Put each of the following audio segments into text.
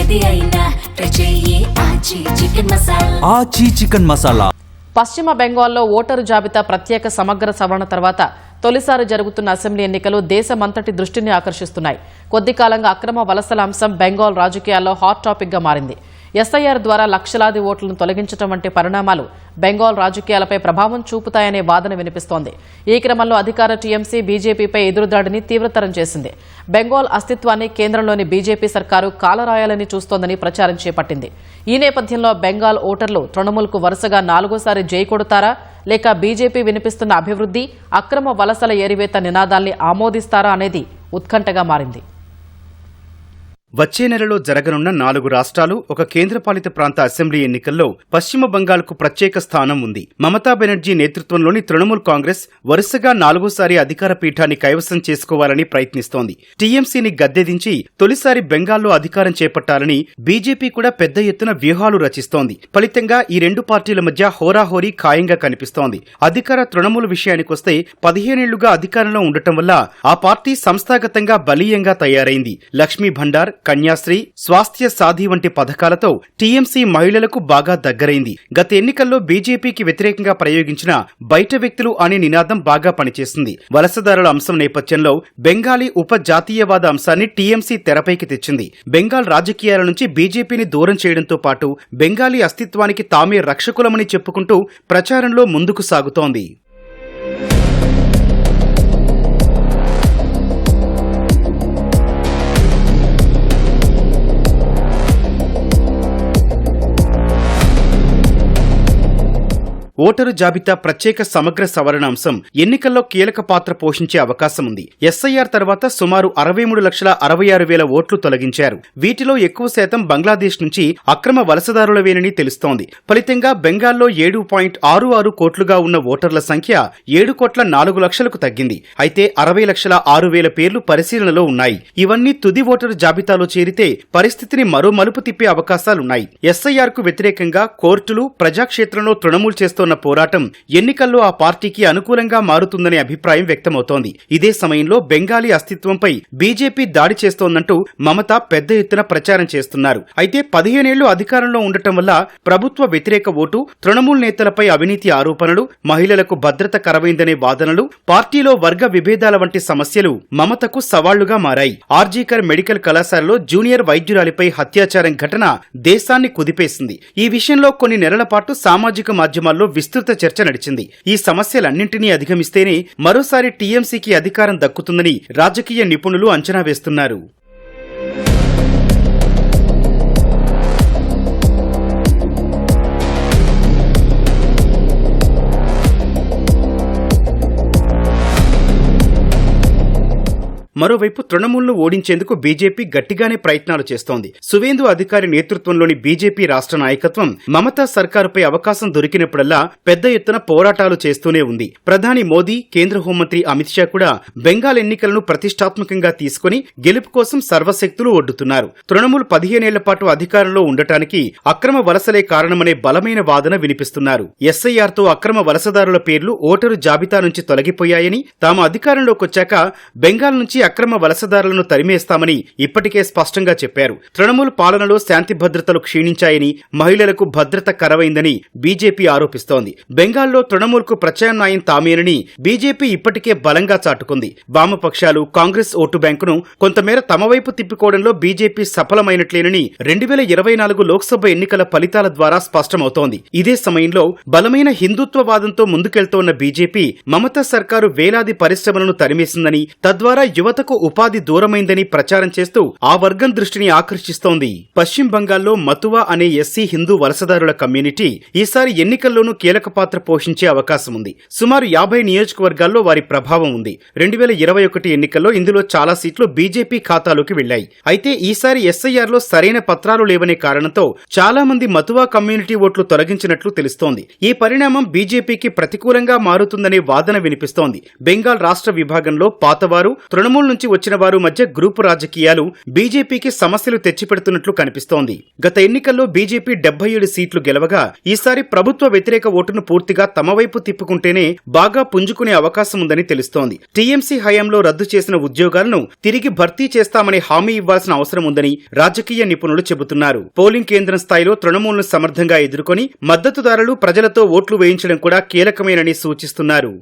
ఏది అయినా ట్రై చెయ్యి ఆచి చికెన్ మసాలా. పశ్చిమ బెంగాల్లో ఓటరు జాబితా ప్రత్యేక సమగ్ర సవరణ తర్వాత తొలిసారి జరుగుతున్న అసెంబ్లీ ఎన్నికలు దేశమంతటి దృష్టిని ఆకర్షిస్తున్నాయి. కొద్ది కాలంగా అక్రమ వలసల అంశం బెంగాల్ రాజకీయాల్లో హాట్ టాపిక్ గా మారింది. ఎస్ఐఆర్ ద్వారా లక్షలాది ఓట్లను తొలగించడం వంటి పరిణామాలు బెంగాల్ రాజకీయాలపై ప్రభావం చూపుతాయనే వాదన వినిపిస్తోంది. ఈ క్రమంలో అధికార టీఎంసీ బీజేపీపై ఎదురుదాడిని తీవ్రతరం చేసింది. బెంగాల్ అస్తిత్వాన్ని కేంద్రంలోని బీజేపీ సర్కారు కాలరాయాలని చూస్తోందని ప్రచారం చేపట్టింది. ఈ నేపథ్యంలో బెంగాల్ ఓటర్లు తృణమూల్కు వరుసగా 4వ సారి జై కొడతారా, లేక బీజేపీ వినిపిస్తున్న అభివృద్ధి, అక్రమ వలసల ఏరివేత నినాదాల్ని ఆమోదిస్తారా అనేది ఉత్కంఠగా మారింది. వచ్చే నెలలో జరగనున్న 4 రాష్ట్రాలు, ఒక కేంద్రపాలిత ప్రాంత అసెంబ్లీ ఎన్నికల్లో పశ్చిమ బంగాల్కు ప్రత్యేక స్థానం ఉంది. మమతా బెనర్జీ నేతృత్వంలోని తృణమూల్ కాంగ్రెస్ వరుసగా 4వ సారి అధికార పీఠాన్ని కైవసం చేసుకోవాలని ప్రయత్నిస్తోంది. టీఎంసీని గద్దెదించి తొలిసారి బెంగాల్లో అధికారం చేపట్టాలని బీజేపీ కూడా పెద్ద ఎత్తున వ్యూహాలు రచిస్తోంది. ఫలితంగా ఈ 2 పార్టీల మధ్య హోరాహోరీ ఖాయంగా కనిపిస్తోంది. అధికార తృణమూల్ విషయానికొస్తే 15 ఏళ్లుగా అధికారంలో ఉండటం వల్ల ఆ పార్టీ సంస్థాగతంగా బలీయంగా తయారైంది. లక్ష్మీ భండార్, కన్యాశ్రీ, స్వాస్థ్య సాధి వంటి పథకాలతో టీఎంసీ మహిళలకు బాగా దగ్గరైంది. గత ఎన్నికల్లో బీజేపీకి వ్యతిరేకంగా ప్రయోగించిన బయట వ్యక్తులు అనే నినాదం బాగా పనిచేసింది. వలసదారుల అంశం నేపథ్యంలో బెంగాలీ ఉప జాతీయవాద అంశాన్ని టీఎంసీ తెరపైకి తెచ్చింది. బెంగాల్ రాజకీయాల నుంచి బీజేపీని దూరం చేయడంతో పాటు బెంగాలీ అస్తిత్వానికి తామే రక్షకులమని చెప్పుకుంటూ ప్రచారంలో ముందుకు సాగుతోంది. ఓటరు జాబితా ప్రత్యేక సమగ్ర సవరణ అంశం ఎన్నికల్లో కీలక పాత్ర పోషించే అవకాశం ఉంది. ఎస్ఐఆర్ తర్వాత సుమారు 63,66,000 ఓట్లు తొలగించారు. వీటిలో ఎక్కువ శాతం బంగ్లాదేశ్ నుంచి అక్రమ వలసదారులవేనని తెలుస్తోంది. ఫలితంగా బెంగాల్లో 7.66 కోట్లుగా ఉన్న ఓటర్ల సంఖ్య 7,04,00,000కు తగ్గింది. అయితే 60,06,000 పేర్లు పరిశీలనలో ఉన్నాయి. ఇవన్నీ తుది ఓటరు జాబితాలో చేరితే పరిస్థితిని మరో మలుపు తిప్పే అవకాశాలున్నాయి. ఎస్ఐఆర్ కు వ్యతిరేకంగా కోర్టులు, ప్రజాక్షేత్రంలో తృణమూల్ చేస్తోన్న పోరాటం ఎన్నికల్లో ఆ పార్టీకి అనుకూలంగా మారుతుందనే అభిప్రాయం వ్యక్తమవుతోంది. ఇదే సమయంలో బెంగాలీ అస్తిత్వంపై బీజేపీ దాడి చేస్తోందంటూ మమత పెద్ద ఎత్తున ప్రచారం చేస్తున్నారు. అయితే 15 ఏళ్లు అధికారంలో ఉండటం వల్ల ప్రభుత్వ వ్యతిరేక ఓటు, తృణమూల్ నేతలపై అవినీతి ఆరోపణలు, మహిళలకు భద్రత కరవైందనే వాదనలు, పార్టీలో వర్గ విభేదాల వంటి సమస్యలు మమతకు సవాళ్లుగా మారాయి. ఆర్జీకర్ మెడికల్ కళాశాలలో జూనియర్ వైద్యురాలిపై హత్యాచారం ఘటన దేశాన్ని కుదిపేసింది. ఈ విషయంలో కొన్ని నెలల పాటు సామాజిక మాధ్యమాల్లో విస్తృత చర్చ నడిచింది. ఈ సమస్యలన్నింటినీ అధిగమిస్తేనే మరోసారి టీఎంసీకి అధికారం దక్కుతుందని రాజకీయ నిపుణులు అంచనా వేస్తున్నారు. మరోవైపు తృణమూల్ను ఓడించేందుకు బీజేపీ గట్టిగానే ప్రయత్నాలు చేస్తోంది. సువేందు అధికారి నేతృత్వంలోని బీజేపీ రాష్ట్ర నాయకత్వం మమతా సర్కారుపై అవకాశం దొరికినప్పుడల్లా పెద్ద ఎత్తున పోరాటాలు చేస్తూనే ఉంది. ప్రధాని మోదీ, కేంద్ర హోంమంత్రి అమిత్ షా కూడా బెంగాల్ ఎన్నికలను ప్రతిష్టాత్మకంగా తీసుకుని గెలుపు కోసం సర్వశక్తులు ఒడ్డుతున్నారు. తృణమూల్ 15 ఏళ్ల పాటు అధికారంలో ఉండటానికి అక్రమ వలసలే కారణమనే బలమైన వాదన వినిపిస్తున్నారు. ఎస్ఐఆర్తో అక్రమ వలసదారుల పేర్లు ఓటరు జాబితా నుంచి తొలగిపోయాయని, తాము అధికారంలోకొచ్చాక బెంగాల్ నుంచి అక్రమ వలసదారులను తరిమేస్తామని ఇప్పటికే స్పష్టంగా చెప్పారు. తృణమూల్ పాలనలో శాంతి భద్రతలు క్షీణించాయని, మహిళలకు భద్రత కరవైందని బీజేపీ ఆరోపిస్తోంది. బెంగాల్లో తృణమూల్కు ప్రత్యామ్నాయం తామేనని బీజేపీ ఇప్పటికే బలంగా చాటుకుంది. వామపక్షాలు, కాంగ్రెస్ ఓటు బ్యాంకును కొంతమేర తమ వైపు తిప్పుకోవడంలో బీజేపీ సఫలమైనట్లేనని 2024 లోక్సభ ఎన్నికల ఫలితాల ద్వారా స్పష్టమవుతోంది. ఇదే సమయంలో బలమైన హిందుత్వవాదంతో ముందుకెళ్తోన్న బీజేపీ మమతా సర్కారు వేలాది పరిశ్రమలను తరిమేసిందని, తద్వారా యువతకు ఉపాధి దూరమైందని ప్రచారం చేస్తూ ఆ వర్గం దృష్టిని ఆకర్షిస్తోంది. పశ్చిమ బంగాల్లో మతువా అనే ఎస్సీ హిందూ వలసదారుల కమ్యూనిటీ ఈసారి ఎన్నికల్లోనూ కీలక పాత్ర పోషించే అవకాశం ఉంది. సుమారు 50 నియోజకవర్గాల్లో వారి ప్రభావం ఉంది. 2021 ఎన్నికల్లో ఇందులో చాలా సీట్లు బీజేపీ ఖాతాలోకి వెళ్లాయి. అయితే ఈసారి ఎస్ఐఆర్లో సరైన పత్రాలు లేవనే కారణంతో చాలా మంది మతువా కమ్యూనిటీ ఓట్లు తొలగించినట్లు తెలుస్తోంది. ఈ పరిణామం బీజేపీకి ప్రతికూలంగా మారుతుందనే వాదన వినిపిస్తోంది. బెంగాల్ రాష్ట్ర విభాగంలో పాతవారు, తృణమూల్ నుంచి వచ్చిన వారు మధ్య గ్రూపు రాజకీయాలు బీజేపీకి సమస్యలు తెచ్చిపెడుతున్నట్లు కనిపిస్తోంది. గత ఎన్నికల్లో బీజేపీ 77 సీట్లు గెలవగా ఈసారి ప్రభుత్వ వ్యతిరేక ఓటును పూర్తిగా తమ వైపు తిప్పుకుంటేనే బాగా పుంజుకునే అవకాశం ఉందని తెలుస్తోంది. టీఎంసీ హయాంలో రద్దు చేసిన ఉద్యోగాలను తిరిగి భర్తీ చేస్తామని హామీ ఇవ్వాల్సిన అవసరం ఉందని రాజకీయ నిపుణులు చెబుతున్నారు. పోలింగ్ కేంద్రం స్థాయిలో తృణమూల్ను సమర్థంగా ఎదుర్కొని మద్దతుదారులు ప్రజలతో ఓట్లు వేయించడం కూడా కీలకమేనని సూచిస్తున్నారు.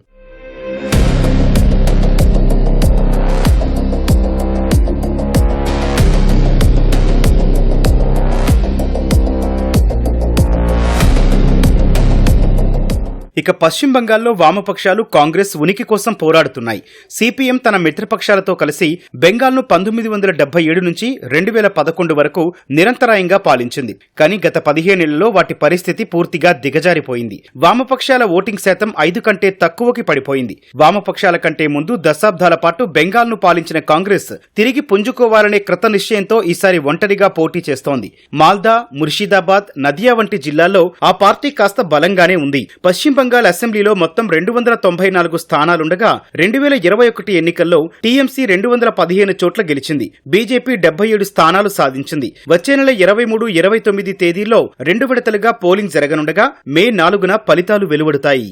ఇక పశ్చిమ బంగాల్లో వామపక్షాలు కాంగ్రెస్ ఉనికి కోసం పోరాడుతున్నాయి. సిపిఎం తన మిత్రపక్షాలతో కలిసి బెంగాల్ను 1977 నుంచి 2011 వరకు నిరంతరాయంగా పాలించింది. కానీ గత 15 ఏళ్లలో వాటి పరిస్థితి పూర్తిగా దిగజారిపోయింది. వామపక్షాల ఓటింగ్ శాతం 5 కంటే తక్కువకి పడిపోయింది. వామపక్షాల కంటే ముందు దశాబ్దాల పాటు బెంగాల్ను పాలించిన కాంగ్రెస్ తిరిగి పుంజుకోవాలనే కృత నిశ్చయంతో ఈసారి ఒంటరిగా పోటీ చేస్తోంది. మాల్దా, ముర్షిదాబాద్, నదియా వంటి జిల్లాల్లో ఆ పార్టీ కాస్త బలంగానే ఉంది. పశ్చిమ బెంగాల్ అసెంబ్లీలో మొత్తం 294 స్థానాలుండగా 2021 ఎన్నికల్లో టీఎంసీ 215 చోట్ల గెలిచింది. బీజేపీ 77 స్థానాలు సాధించింది. వచ్చే నెల 23, 29 తేదీల్లో 2 విడతలుగా పోలింగ్ జరగనుండగా మే 4న ఫలితాలు వెలువడతాయి.